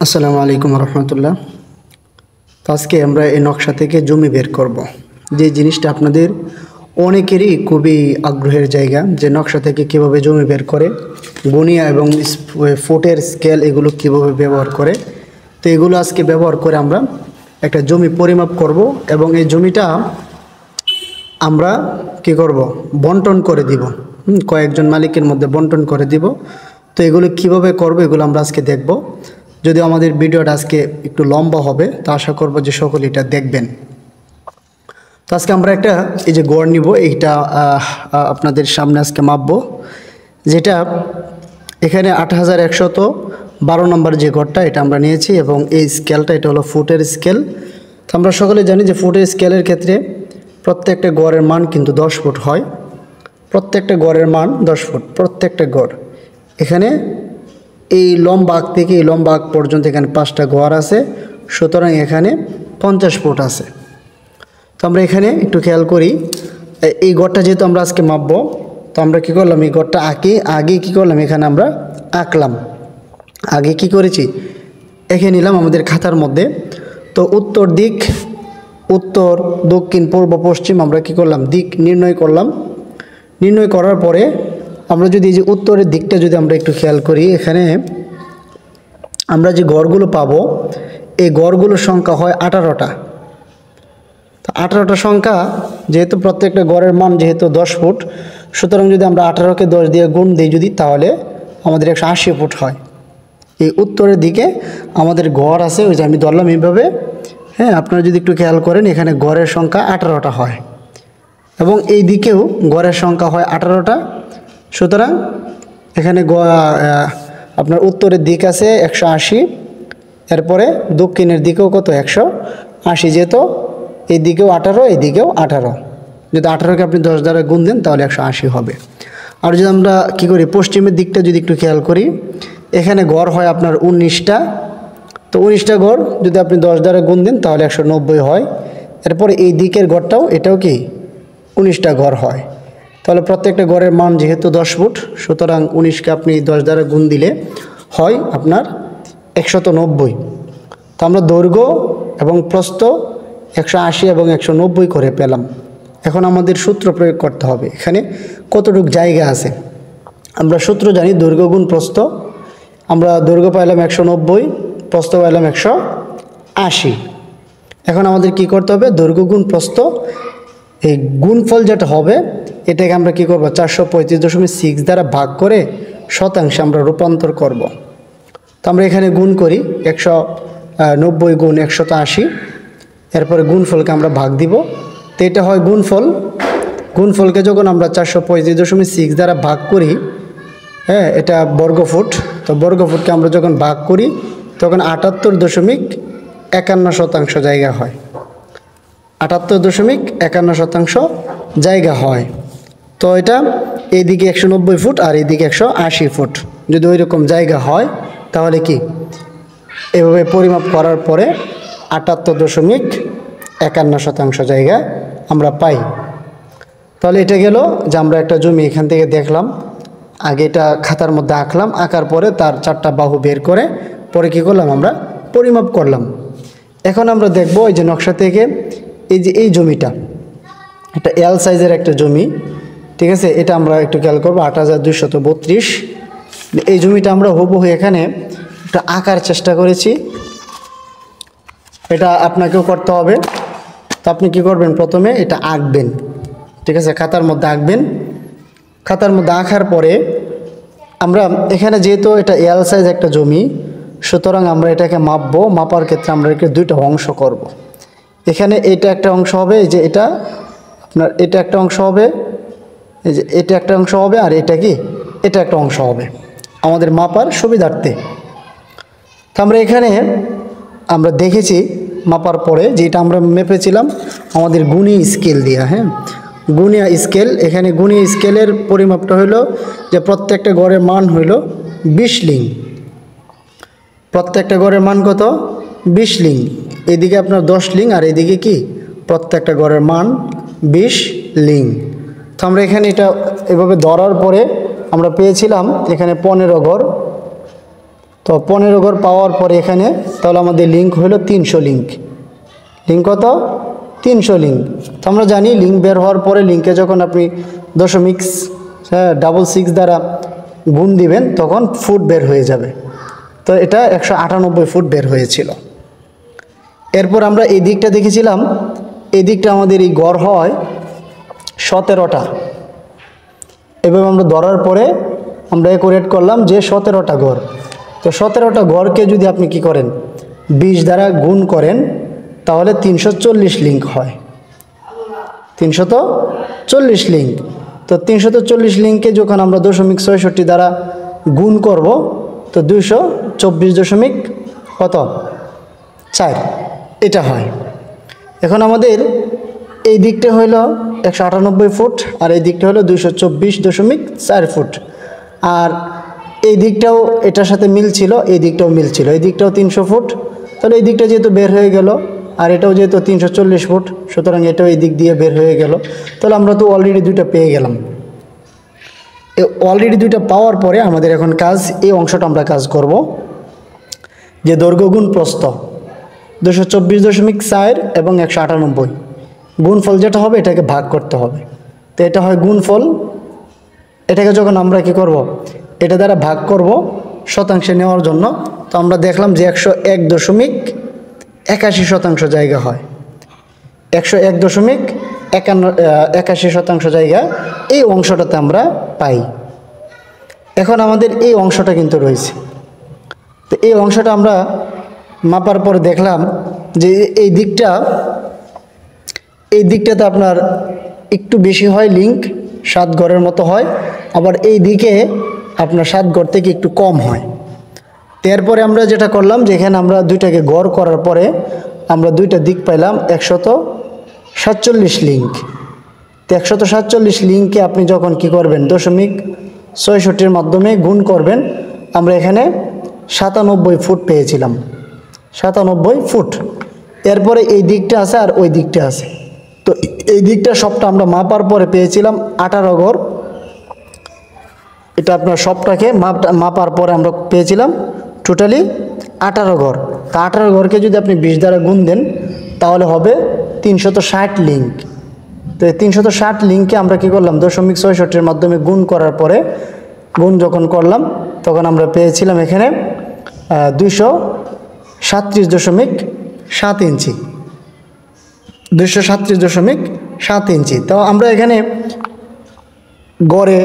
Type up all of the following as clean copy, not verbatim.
আসসালামু আলাইকুম রহমতুল্লাহ। তো আজকে আমরা এই নকশা থেকে জমি বের করব। যে জিনিসটা আপনাদের অনেকেরই খুবই আগ্রহের জায়গা, যে নকশা থেকে কিভাবে জমি বের করে, গুনিয়া এবং ফুটের স্কেল এগুলো কিভাবে ব্যবহার করে। তো এগুলো আজকে ব্যবহার করে আমরা একটা জমি পরিমাপ করব এবং এই জমিটা আমরা কি করব, বন্টন করে দিব। কয়েকজন মালিকের মধ্যে বন্টন করে দিব। তো এগুলো কিভাবে করব এগুলো আমরা আজকে দেখব। যদিও আমাদের ভিডিওটা আজকে একটু লম্বা হবে, তো আশা করব যে সকলে এটা দেখবেন। তো আজকে আমরা একটা এই যে গড় নিব, এইটা আপনাদের সামনে আজকে মাপবো। যেটা এখানে 8112 নম্বর যে গড়টা এটা আমরা নিয়েছি, এবং এই স্কেলটা এটা হলো ফুটের স্কেল। তো আমরা সকলে জানি যে ফুটের স্কেলের ক্ষেত্রে প্রত্যেকটা গড়ের মান কিন্তু 10 ফুট হয়। প্রত্যেকটা গড়ের মান 10 ফুট, প্রত্যেকটা গড়। এখানে এই লম্বা আগ থেকে এই লম্বা আগ পর্যন্ত এখানে 5টা গড় আছে, সুতরাং এখানে 50 ফুট আছে। তো আমরা এখানে একটু খেয়াল করি, এই গড়টা যেহেতু আমরা আজকে মাপবো, তো আমরা কী করলাম, এই গড়টা আগে কী করলাম, এখানে আমরা আঁকলাম। আগে কি করেছি, এঁকে নিলাম আমাদের খাতার মধ্যে। তো উত্তর দিক, উত্তর, দক্ষিণ, পূর্ব, পশ্চিম আমরা কি করলাম, দিক নির্ণয় করলাম। নির্ণয় করার পরে আমরা যদি এই যে উত্তরের দিকটা যদি আমরা একটু খেয়াল করি, এখানে আমরা যে গড়গুলো পাবো, এই গড়গুলোর সংখ্যা হয় 18টা। তো 18টা সংখ্যা, যেহেতু প্রত্যেকটা গড়ের মান যেহেতু 10 ফুট, সুতরাং যদি আমরা 18কে 10 দিয়ে গুণ দিই যদি, তাহলে আমাদের 180 ফুট হয়। এই উত্তরের দিকে আমাদের গড় আছে, ওই যে আমি ধরলাম এইভাবে। হ্যাঁ, আপনারা যদি একটু খেয়াল করেন, এখানে গড়ের সংখ্যা 18টা হয়, এবং এই দিকেও গড়ের সংখ্যা হয় 18টা। সুতরাং এখানে আপনার উত্তরের দিক আছে 180, এরপরে দক্ষিণের দিকেও কত, 180। যেহেতু এই দিকেও 18, এই দিকেও 18, যদি 18কে আপনি 10 দ্বারা গুণ দেন তাহলে 180 হবে। আর যদি আমরা কী করি, পশ্চিমের দিকটা যদি একটু খেয়াল করি, এখানে গড় হয় আপনার 19টা। তো 19টা গড় যদি আপনি 10 দ্বারা গুণ দেন তাহলে 190 হয়। এরপরে এই দিকের গড়টাও, এটাও কি 19টা গড় হয়। তাহলে প্রত্যেকটা গড়ের মান যেহেতু 10 ফুট, সুতরাং 19কে আপনি 10 দ্বারা গুণ দিলে হয় আপনার 190। তো আমরা দৈর্ঘ্য এবং প্রস্থ 180 এবং 190 করে পেলাম। এখন আমাদের সূত্র প্রয়োগ করতে হবে, এখানে কতটুকু জায়গা আছে। আমরা সূত্র জানি, দৈর্ঘ্য গুণ প্রস্থ। আমরা দৈর্ঘ্য পাইলাম 190, প্রস্থ পাইলাম 180। এখন আমাদের কি করতে হবে, দৈর্ঘ্য গুণ প্রস্থ, এই গুণফল যেটা হবে এটাকে আমরা কি করব, 435.6 দ্বারা ভাগ করে শতাংশে আমরা রূপান্তর করব। তো আমরা এখানে গুণ করি, 190 গুণ 180, এরপরে গুণফলকে আমরা ভাগ দিব। তো এটা হয় গুণফল। গুণফলকে যখন আমরা 435.6 দ্বারা ভাগ করি, হ্যাঁ, এটা বর্গফুট। তো বর্গফুটকে আমরা যখন ভাগ করি তখন 78.51% জায়গা হয়। 78.51% জায়গা হয়। তো এটা এইদিকে 190 ফুট আর এইদিকে 180 ফুট যদি ওই রকম জায়গা হয়, তাহলে কি এভাবে পরিমাপ করার পরে 78.51% জায়গা আমরা পাই। তাহলে এটা গেল যে আমরা একটা জমি এখান থেকে দেখলাম, আগে এটা খাতার মধ্যে আঁকলাম, আঁকার পরে তার 4টা বাহু বের করে পরে কি করলাম, আমরা পরিমাপ করলাম। এখন আমরা দেখব এই যে নকশা থেকে এই যে এই জমিটা, এটা এল সাইজের একটা জমি, ঠিক আছে। এটা আমরা একটু খেয়াল করবো, 8232। এই জমিটা আমরা হুবহু এখানে একটা আঁকার চেষ্টা করেছি, এটা আপনাকেও করতে হবে। তো আপনি কি করবেন, প্রথমে এটা আঁকবেন, ঠিক আছে, খাতার মধ্যে আঁকবেন। খাতার মধ্যে আঁকার পরে আমরা এখানে যেহেতু এটা এল সাইজ একটা জমি, সুতরাং আমরা এটাকে মাপবো। মাপার ক্ষেত্রে আমরা একে 2টা অংশ করব। এখানে এটা একটা অংশ হবে, এই যে এটা আপনার, এটা একটা অংশ হবে, এই যে এটা একটা অংশ হবে, আর এটা কি, এটা একটা অংশ হবে আমাদের মাপার সুবিধার্থে। তো আমরা এখানে আমরা দেখেছি মাপার পরে যেটা আমরা মেপেছিলাম আমাদের গুণী স্কেল দিয়া। হ্যাঁ, গুণিয়া স্কেল। এখানে গুণিয়া স্কেলের পরিমাপটা হলো যে প্রত্যেকটা গড়ের মান হইল 20 লিং। প্রত্যেকটা গড়ের মান কত, 20 লিং। এদিকে আপনার 10 লিং, আর এদিকে কি প্রত্যেকটা গড়ের মান 20 লিং। তো আমরা এখানে এটা এভাবে ধরার পরে আমরা পেয়েছিলাম এখানে 15 গড়। তো 15 ঘর পাওয়ার পরে এখানে তাহলে আমাদের লিঙ্ক হলো 300 লিঙ্ক। লিঙ্ক কত? 300 লিঙ্ক। তো আমরা জানি লিঙ্ক বের হওয়ার পরে লিঙ্কে যখন আপনি 0.66 দ্বারা গুণ দিবেন তখন ফুট বের হয়ে যাবে। তো এটা 198 ফুট বের হয়েছিল। এরপর আমরা এই দিকটা দেখেছিলাম, এই দিকটা আমাদের এই গড় হয় 17টা। এভাবে আমরা ধরার পরে আমরা একুরেট করলাম যে 17টা গড়। তো 17টা গড়কে যদি আপনি কি করেন 20 দ্বারা গুণ করেন তাহলে 340 লিঙ্ক হয়। 340 লিঙ্ক। তো 340 লিঙ্কে যখন আমরা 0.66 দ্বারা গুণ করব তো 224 কত 4 এটা হয়। এখন আমাদের এই দিকটা হইল 198 ফুট আর এই দিকটা হলো 224.4 ফুট। আর এই দিকটাও এটার সাথে মিল ছিল, এই দিকটাও মিল ছিল, এই দিকটাও 300 ফুট। তাহলে এই দিকটা যেহেতু বের হয়ে গেল আর এটাও যেহেতু 340 ফুট, সুতরাং এটাও এই দিক দিয়ে বের হয়ে গেল। তাহলে আমরা তো অলরেডি দুইটা পেয়ে গেলাম। অলরেডি দুইটা পাওয়ার পরে আমাদের এখন কাজ, এই অংশটা আমরা কাজ করব যে দৈর্ঘ্য গুণ প্রস্থ 224.4 এবং 198 গুণফল যেটা হবে এটাকে ভাগ করতে হবে। তো এটা হয় গুণফল। এটাকে যখন আমরা কি করব এটা দ্বারা ভাগ করব শতাংশে নেওয়ার জন্য, তো আমরা দেখলাম যে 101.81 জায়গা হয়। 101.81 জায়গা এই অংশটাতে আমরা পাই। এখন আমাদের এই অংশটা কিন্তু রয়েছে। তো এই অংশটা আমরা মাপার পরে দেখলাম যে এই দিকটাতে আপনার একটু বেশি হয় লিঙ্ক, 7 ঘরের মতো হয়। আবার এই দিকে আপনার 7 ঘর থেকে একটু কম হয়। এরপরে আমরা যেটা করলাম যে এখানে আমরা দুইটাকে গড় করার পরে আমরা দুইটা দিক পাইলাম 147 লিঙ্ক। তো 147 লিঙ্ককে আপনি যখন কি করবেন 0.66 মাধ্যমে গুণ করবেন, আমরা এখানে 97 ফুট পেয়েছিলাম। 97 ফুট। এরপরে এই দিকটা আছে আর ওই দিকটা আছে। তো এই দিকটা সবটা আমরা মাপার পরে পেয়েছিলাম 18 ঘর। এটা আপনার সবটাকে মাপার পরে আমরা পেয়েছিলাম টোটালি 18 ঘর। তা 18 ঘরকে যদি আপনি 20 দ্বারা গুণ দেন তাহলে হবে 360 লিঙ্ক। তো এই 360 লিঙ্ককে আমরা কি করলাম 0.66 মাধ্যমে গুণ করার পরে গুণ যখন করলাম তখন আমরা পেয়েছিলাম এখানে 237.7 ইঞ্চি। 237.7 ইঞ্চি। তো আমরা এখানে গড়ে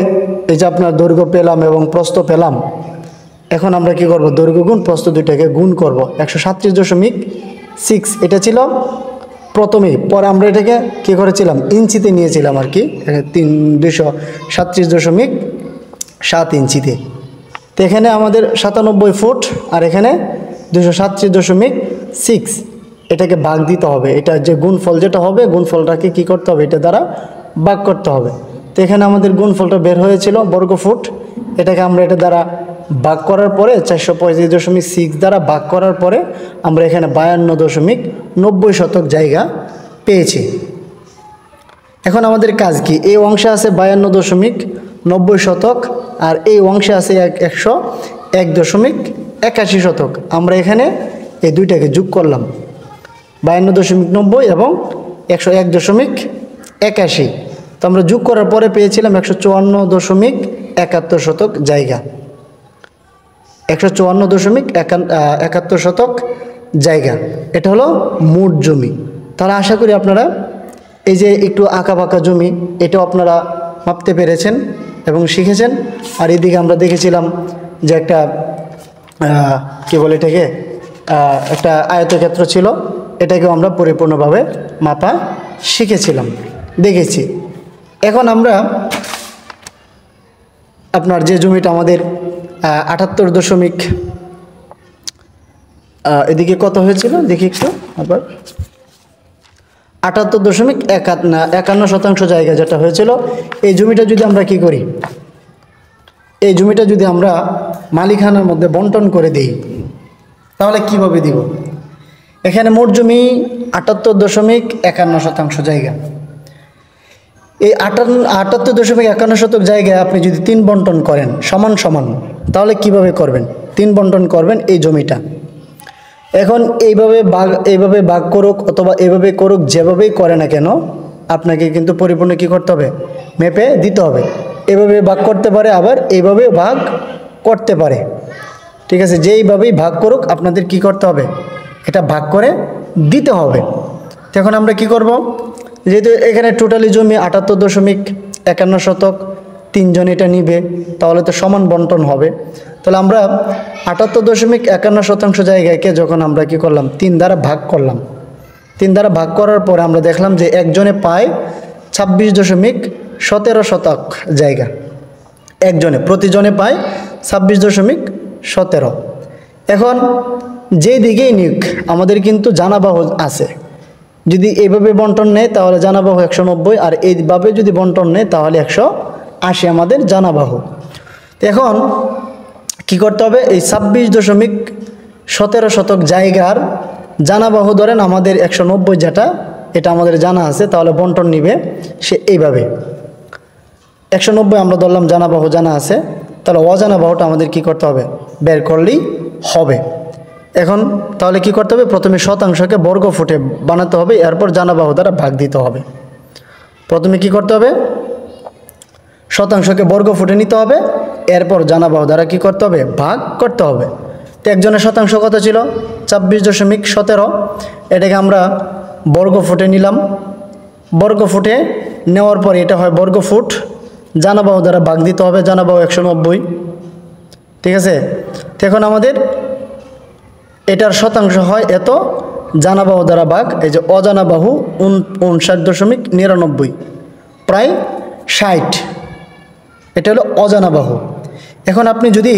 এই যে আপনার দৈর্ঘ্য পেলাম এবং প্রস্থ পেলাম। এখন আমরা কি করব দৈর্ঘ্য গুণ প্রস্থ দুইটাকে গুণ করব। 137.6 এটা ছিল প্রথমেই, পরে আমরা এটাকে কি করেছিলাম ইঞ্চিতে নিয়েছিলাম আর কি 237.7 ইঞ্চিতে। তো এখানে আমাদের 97 ফুট আর এখানে 237.6 এটাকে ভাগ দিতে হবে। এটা যে গুণফল যেটা হবে গুণফলটাকে কি করতে হবে এটা দ্বারা ভাগ করতে হবে। তো এখানে আমাদের গুণফলটা বের হয়েছিল বর্গ ফুট। এটাকে আমরা এটা দ্বারা ভাগ করার পরে 435.6 দ্বারা ভাগ করার পরে আমরা এখানে 52.90 জায়গা পেয়েছি। এখন আমাদের কাজ কি, এই অংশে আছে 52.90 আর এই অংশে আছে 101.81। আমরা এখানে এই দুইটাকে যোগ করলাম 52.90 এবং 101.81। তো আমরা যোগ করার পরে পেয়েছিলাম 154.71 জায়গা। 154.71 জায়গা এটা হলো মোট জমি। তাহলে আশা করি আপনারা এই যে একটু আঁকা বাঁকা জমি এটাও আপনারা মাপতে পেরেছেন এবং শিখেছেন। আর এদিকে আমরা দেখেছিলাম যে একটা কি বলে এটাকে একটা আয়তক্ষেত্র ছিল, এটাকেও আমরা পরিপূর্ণভাবে মাপা শিখেছিলাম, দেখেছি। এখন আমরা আপনার যে জমিটা আমাদের 78 এদিকে কত হয়েছিল দেখি একটু আবার 78.51 জায়গা যেটা হয়েছিল, এই জমিটা যদি আমরা কি করি, এই জমিটা যদি আমরা মালিকানার মধ্যে বন্টন করে দিই তাহলে কিভাবে দিব। এখানে মোট জমি 78.51 জায়গা। এই 78.51 জায়গায় আপনি যদি 3 বন্টন করেন সমান সমান তাহলে কিভাবে করবেন 3 বন্টন করবেন এই জমিটা। এখন এইভাবে ভাগ করুক অথবা এইভাবে করুক, যেভাবেই করে না কেন আপনাকে কিন্তু পরিপূর্ণ কি করতে হবে, মেপে দিতে হবে। এভাবে ভাগ করতে পারে, আবার এইভাবে ভাগ করতে পারে, ঠিক আছে। যেইভাবেই ভাগ করুক আপনাদের কি করতে হবে, এটা ভাগ করে দিতে হবে। তো এখন আমরা কি করব, যেহেতু এখানে টোটালি জমি 78.51 শতক, 3 জন এটা নিবে, তাহলে তো সমান বন্টন হবে। তাহলে আমরা 78.51 শতাংশ জায়গাকে যখন আমরা কি করলাম 3 দ্বারা ভাগ করলাম, 3 দ্বারা ভাগ করার পরে আমরা দেখলাম যে একজনে পায় 26.17 শতক জায়গা, একজনে প্রতিজনে পায় 26.17। এখন যেই দিকেই নিক আমাদের কিন্তু জানাবাহু আছে। যদি এইভাবে বন্টন নেয় তাহলে জানাবাহু 190, আর এইভাবে যদি বন্টন নেয় তাহলে 180 আমাদের জানাবাহু। তো এখন কি করতে হবে, এই 26.17 শতক জায়গার জানাবাহু ধরেন আমাদের 190 যেটা, এটা আমাদের জানা আছে, তাহলে বন্টন নিবে সে এইভাবে 190 আমরা ধরলাম জানাবাহু জানা আছে, তাহলে অজানা বাহুটা আমাদের কি করতে হবে, বের করলেই হবে। এখন তাহলে কি করতে হবে, প্রথমে শতাংশকে বর্গ ফুটে বানাতে হবে, এরপর জানাবাহু দ্বারা ভাগ দিতে হবে। প্রথমে কি করতে হবে, শতাংশকে বর্গ ফুটে নিতে হবে, এরপর জানাবাহু দ্বারা কি করতে হবে, ভাগ করতে হবে। তো একজনের শতাংশ কত ছিল, 26.17, এটাকে আমরা বর্গ ফুটে নিলাম। বর্গ ফুটে নেওয়ার পর এটা হয় বর্গ ফুট, জানাবাহু দ্বারা ভাগ দিতে হবে, জানাবাহু 190, ঠিক আছে। তো এখন আমাদের এটার শতাংশ হয় এত, জানাবাহু দ্বারা ভাগ, এই যে অজানা বাহু 59.99, প্রায় 60, এটা হলো অজানা বাহু। এখন আপনি যদি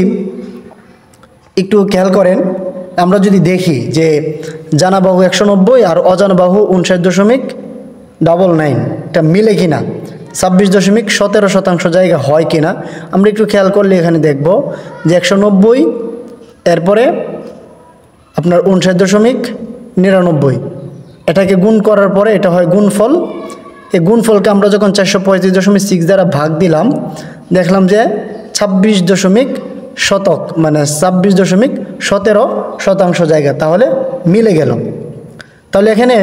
একটু খেয়াল করেন, আমরা যদি দেখি যে জানাবাহু 190 আর অজানা বাহু 59.99, এটা মিলে কিনা, 26.17 শতাংশ জায়গা হয় কিনা, আমরা একটু খেয়াল করলে এখানে দেখব যে 190 এরপরে আপনার 59.99, এটাকে গুণ করার পরে এটা হয় গুণফল। এই গুণফলকে আমরা যখন 435.6 দ্বারা ভাগ দিলাম, দেখলাম যে 26 মানে 26.17 শতাংশ জায়গা, তাহলে মিলে গেল। তাহলে এখানে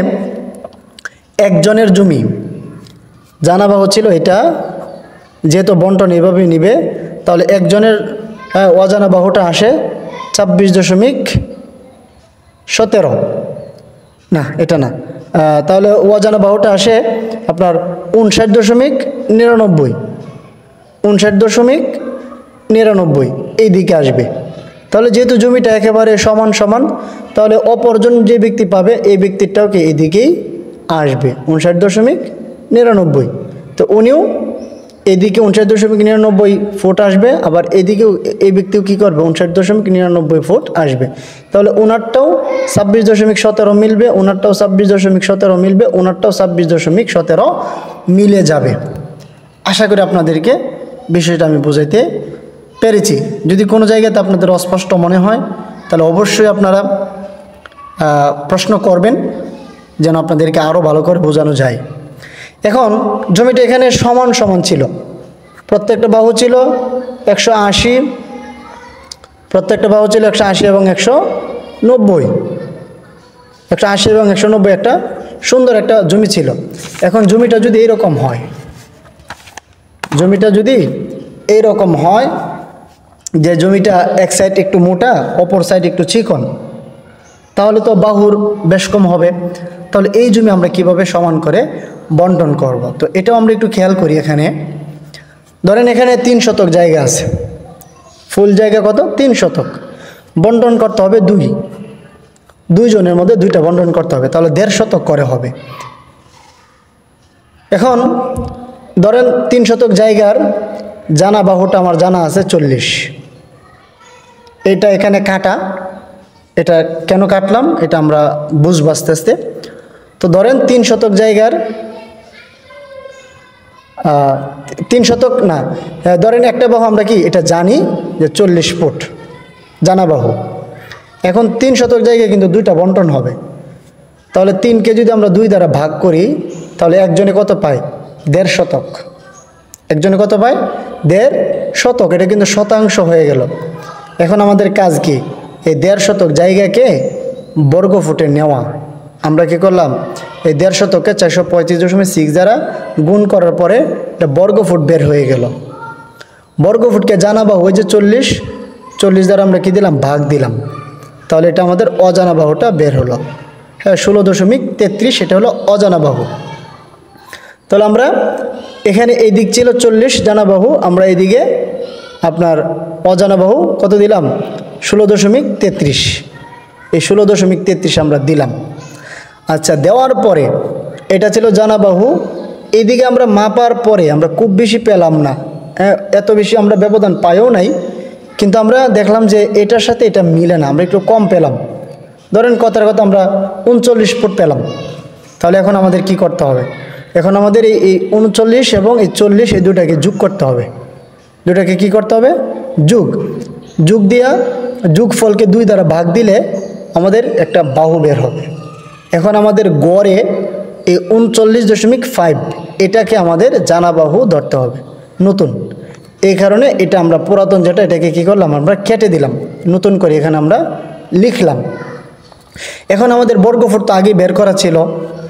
একজনের জমি জানাবাহু ছিল এটা, যেহেতু বন্টন এভাবেই নিবে, তাহলে একজনের অজানা বাহুটা আসে 26.17, না এটা না, তাহলে অজানা বাহুটা আসে আপনার 59.99 এই দিকে আসবে। তাহলে যেহেতু জমিটা একেবারে সমান সমান, তাহলে অপরজন যে ব্যক্তি পাবে এই ব্যক্তিটাও কি এদিকেই আসবে 59.99। তো উনিও এদিকে 59.99 ফুট আসবে, আবার এদিকেও এই ব্যক্তিও কী করবে 59.99 ফুট আসবে। তাহলে ওনারটাও 26.17 মিলবে, ওনারটাও 26.17 মিলবে, ওনারটাও 26.17 মিলে যাবে। আশা করি আপনাদেরকে বিষয়টা আমি বোঝাইতে পেরেছি। যদি কোনো জায়গাতে আপনাদের অস্পষ্ট মনে হয় তাহলে অবশ্যই আপনারা প্রশ্ন করবেন, যেন আপনাদেরকে আরও ভালো করে বোঝানো যায়। এখন জমিটা এখানে সমান সমান ছিল, প্রত্যেকটা বাহু ছিল 180, প্রত্যেকটা বাহু ছিল 180 এবং 190, 180 এবং 190, একটা সুন্দর একটা জমি ছিল। এখন জমিটা যদি এইরকম হয়, জমিটা যদি এইরকম হয় যে জমিটা এক সাইড একটু মোটা অপর সাইড একটু চিকন, তাহলে তো বাহুর বেশ কম হবে। তাহলে এই জমি আমরা কিভাবে সমান করে বন্টন করব, তো এটাও আমরা একটু খেয়াল করি। এখানে ধরেন এখানে 3 শতক জায়গা আছে, ফুল জায়গা কত 3 শতক, বন্টন করতে হবে 2 জনের মধ্যে 2টা বন্টন করতে হবে, তাহলে 1.5 শতক করে হবে। এখন ধরেন 3 শতক জায়গার জানা বাহুটা আমার জানা আছে 40, এটা এখানে কাটা, এটা কেন কাটলাম এটা আমরা বুঝবো আস্তে আস্তে। তো ধরেন 3 শতক জায়গার 3 শতক না, ধরেন একটা বাহু আমরা কি এটা জানি যে 40 ফুট জানা বাহু। এখন 3 শতক জায়গায় কিন্তু 2টা বন্টন হবে, তাহলে 3কে যদি আমরা 2 দ্বারা ভাগ করি তাহলে একজনে কত পায় 1.5 শতক, একজনে কত পায় 1.5 শতক, এটা কিন্তু শতাংশ হয়ে গেল। এখন আমাদের কাজ কি, এই 1.5 শতক জায়গাকে বর্গ ফুটে নেওয়া। আমরা কি করলাম, এই 1.5 শতককে 435.6 দ্বারা গুণ করার পরে এটা বর্গ ফুট বের হয়ে গেল। বর্গ ফুটকে জানা বাহু ওই যে 40 দ্বারা আমরা কি দিলাম, ভাগ দিলাম, তাহলে এটা আমাদের অজানা বাহুটা বের হলো। হ্যাঁ, 16.33 এটা হলো অজানা বাহু। তাহলে আমরা এখানে এই দিক ছিল 40 জানা বাহু, আমরা এদিকে আপনার অজানা বাহু কত দিলাম, 16.33। এই 16.33 আমরা দিলাম। আচ্ছা, দেওয়ার পরে এটা ছিল জানা বাহু, এদিকে আমরা মাপার পরে আমরা খুব বেশি পেলাম না, এত বেশি আমরা ব্যবধান পাইও নাই, কিন্তু আমরা দেখলাম যে এটার সাথে এটা মিলে না, আমরা একটু কম পেলাম। ধরেন কথার কথা আমরা 39 ফুট পেলাম। তাহলে এখন আমাদের কি করতে হবে, এখন আমাদের এই 39 এবং এই 40 এই দুটাকে যোগ করতে হবে। দুটাকে কি করতে হবে, যোগ দিয়া যোগফলকে 2 দ্বারা ভাগ দিলে আমাদের একটা বাহু বের হবে। এখন আমাদের গড়ে এই 39.5 এটাকে আমাদের জানা বাহু ধরতে হবে নতুন। এই কারণে এটা আমরা পুরাতন যেটা এটাকে কি করলাম, আমরা কেটে দিলাম, নতুন করে এখানে আমরা লিখলাম। এখন আমাদের বর্গফুট তো আগে বের করা ছিল,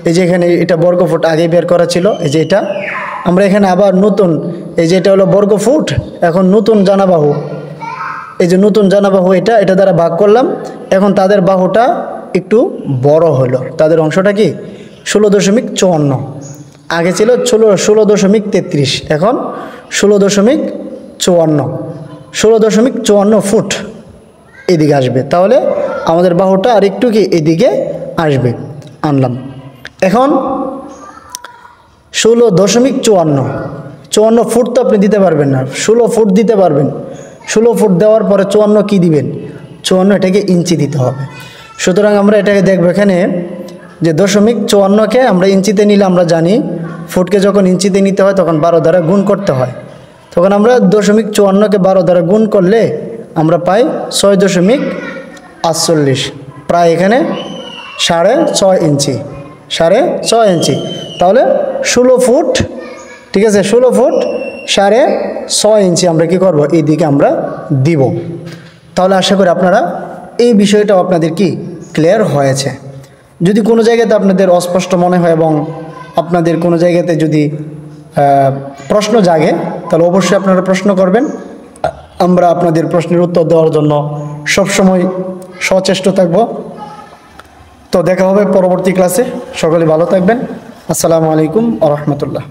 এই যে এখানে এটা বর্গফুট আগে বের করা ছিল, এই যে এটা আমরা এখানে আবার নতুন, এই যে এটা হলো বর্গফুট, এখন নতুন জানা বাহু, এই যে নতুন জানা বাহু এটা দ্বারা ভাগ করলাম। এখন তাদের বাহুটা একটু বড় হলো, তাদের অংশটা কি 16.54, আগে ছিল 16.33, এখন 16.54 ফুট এদিকে আসবে। তাহলে আমাদের বাহুটা আর একটু কি এদিকে আসবে, আনলাম। এখন 16.54 ফুট তো আপনি দিতে পারবেন না, 16 ফুট দিতে পারবেন। 16 ফুট দেওয়ার পরে 54 কি দিবেন, 54 এটাকে ইঞ্চি দিতে হবে। সুতরাং আমরা এটাকে দেখব এখানে যে 0.54কে আমরা ইঞ্চিতে নিলে আমরা জানি ফুটকে যখন ইঞ্চিতে নিতে হয় তখন 12 দ্বারা গুণ করতে হয়। তখন আমরা 0.54কে 12 দ্বারা গুণ করলে আমরা পাই 6.48, প্রায় এখানে 6.5 ইঞ্চি, 6.5 ইঞ্চি। তাহলে 16 ফুট, ঠিক আছে, 16 ফুট 6.5 ইঞ্চি আমরা কি করব, এই দিকে আমরা দিব। তাহলে আশা করি আপনারা এই বিষয়টাও আপনাদের কি ক্লিয়ার হয়েছে। যদি কোনো জায়গাতে আপনাদের অস্পষ্ট মনে হয় এবং আপনাদের কোনো জায়গাতে যদি প্রশ্ন জাগে, তাহলে অবশ্যই আপনারা প্রশ্ন করবেন। আমরা আপনাদের প্রশ্নের উত্তর দেওয়ার জন্য সবসময় সচেষ্ট থাকব। তো দেখা হবে পরবর্তী ক্লাসে। সকলে ভালো থাকবেন। আসসালামু আলাইকুম ওয়া রাহমাতুল্লাহ।